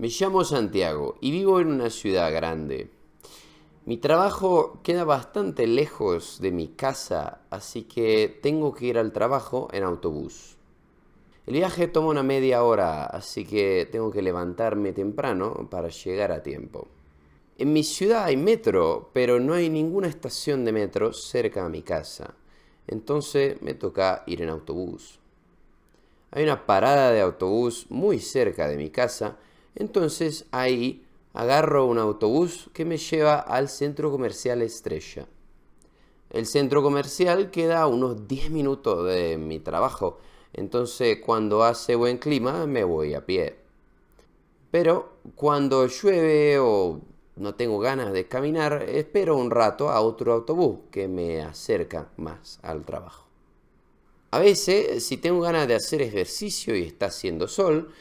Me llamo Santiago y vivo en una ciudad grande. Mi trabajo queda bastante lejos de mi casa, así que tengo que ir al trabajo en autobús. El viaje toma una media hora, así que tengo que levantarme temprano para llegar a tiempo. En mi ciudad hay metro, pero no hay ninguna estación de metro cerca a mi casa. Entonces me toca ir en autobús. Hay una parada de autobús muy cerca de mi casa, entonces ahí agarro un autobús que me lleva al centro comercial Estrella. El centro comercial queda a unos 10 minutos de mi trabajo, entonces cuando hace buen clima me voy a pie. Pero cuando llueve o no tengo ganas de caminar, espero un rato a otro autobús que me acerca más al trabajo. A veces, si tengo ganas de hacer ejercicio y está haciendo sol,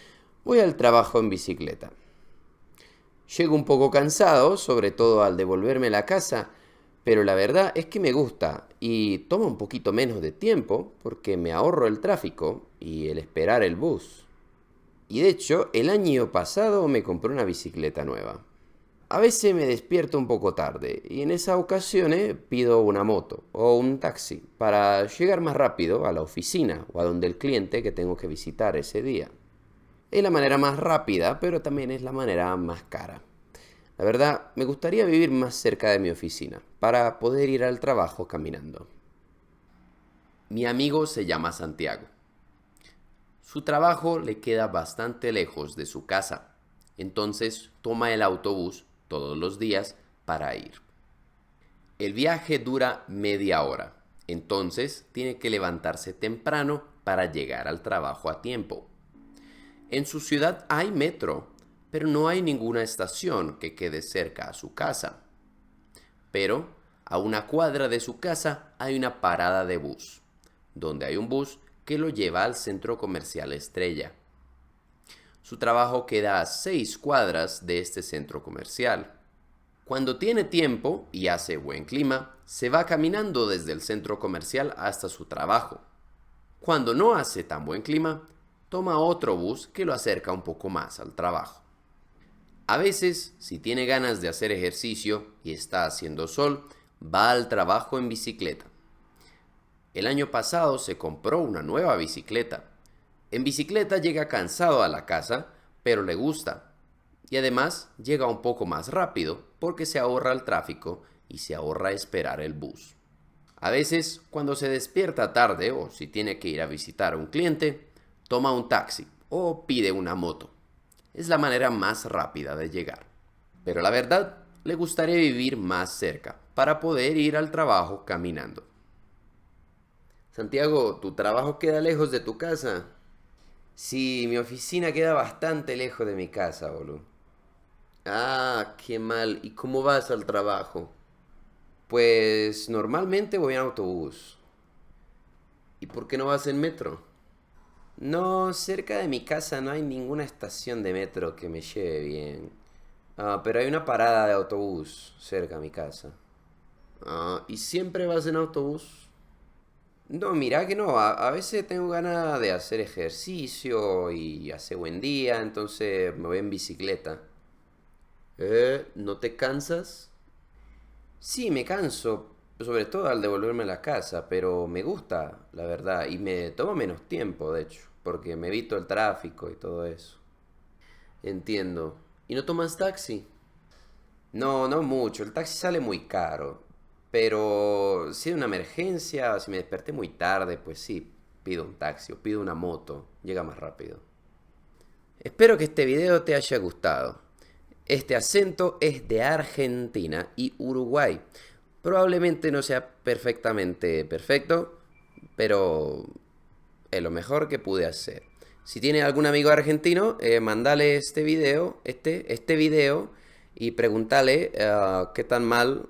voy al trabajo en bicicleta. Llego un poco cansado, sobre todo al devolverme a la casa, pero la verdad es que me gusta y toma un poquito menos de tiempo porque me ahorro el tráfico y el esperar el bus. Y de hecho, el año pasado me compré una bicicleta nueva. A veces me despierto un poco tarde y en esas ocasiones pido una moto o un taxi para llegar más rápido a la oficina o a donde el cliente que tengo que visitar ese día. Es la manera más rápida, pero también es la manera más cara. La verdad, me gustaría vivir más cerca de mi oficina para poder ir al trabajo caminando. Mi amigo se llama Santiago. Su trabajo le queda bastante lejos de su casa, entonces toma el autobús todos los días para ir. El viaje dura media hora, entonces tiene que levantarse temprano para llegar al trabajo a tiempo. En su ciudad hay metro, pero no hay ninguna estación que quede cerca a su casa. Pero a una cuadra de su casa hay una parada de bus, donde hay un bus que lo lleva al centro comercial Estrella. Su trabajo queda a 6 cuadras de este centro comercial. Cuando tiene tiempo y hace buen clima, se va caminando desde el centro comercial hasta su trabajo. Cuando no hace tan buen clima, toma otro bus que lo acerca un poco más al trabajo. A veces, si tiene ganas de hacer ejercicio y está haciendo sol, va al trabajo en bicicleta. El año pasado se compró una nueva bicicleta. En bicicleta llega cansado a la casa, pero le gusta. Y además llega un poco más rápido porque se ahorra el tráfico y se ahorra esperar el bus. A veces, cuando se despierta tarde o si tiene que ir a visitar a un cliente, toma un taxi o pide una moto. Es la manera más rápida de llegar. Pero la verdad, le gustaría vivir más cerca para poder ir al trabajo caminando. Santiago, ¿tu trabajo queda lejos de tu casa? Sí, mi oficina queda bastante lejos de mi casa, boludo. Ah, qué mal. ¿Y cómo vas al trabajo? Pues normalmente voy en autobús. ¿Y por qué no vas en metro? No, cerca de mi casa no hay ninguna estación de metro que me lleve bien. Pero hay una parada de autobús cerca de mi casa. ¿Y siempre vas en autobús? No, mira que no. A veces tengo ganas de hacer ejercicio y hace buen día, entonces me voy en bicicleta. ¿No te cansas? Sí, me canso, sobre todo al devolverme a la casa, pero me gusta, la verdad, y me toma menos tiempo, de hecho, porque me evito el tráfico y todo eso. Entiendo. ¿Y no tomas taxi? No, no mucho, el taxi sale muy caro, pero si hay una emergencia, si me desperté muy tarde, pues sí, pido un taxi o pido una moto, llega más rápido. Espero que este video te haya gustado. Este acento es de Argentina y Uruguay. Probablemente no sea perfectamente perfecto, pero es lo mejor que pude hacer. Si tienes algún amigo argentino, mandale este video y pregúntale qué tan mal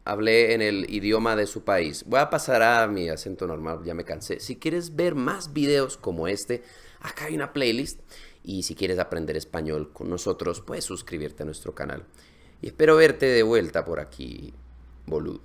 hablé en el idioma de su país. Voy a pasar a mi acento normal, ya me cansé. Si quieres ver más videos como este, acá hay una playlist. Y si quieres aprender español con nosotros, puedes suscribirte a nuestro canal. Y espero verte de vuelta por aquí, boludo.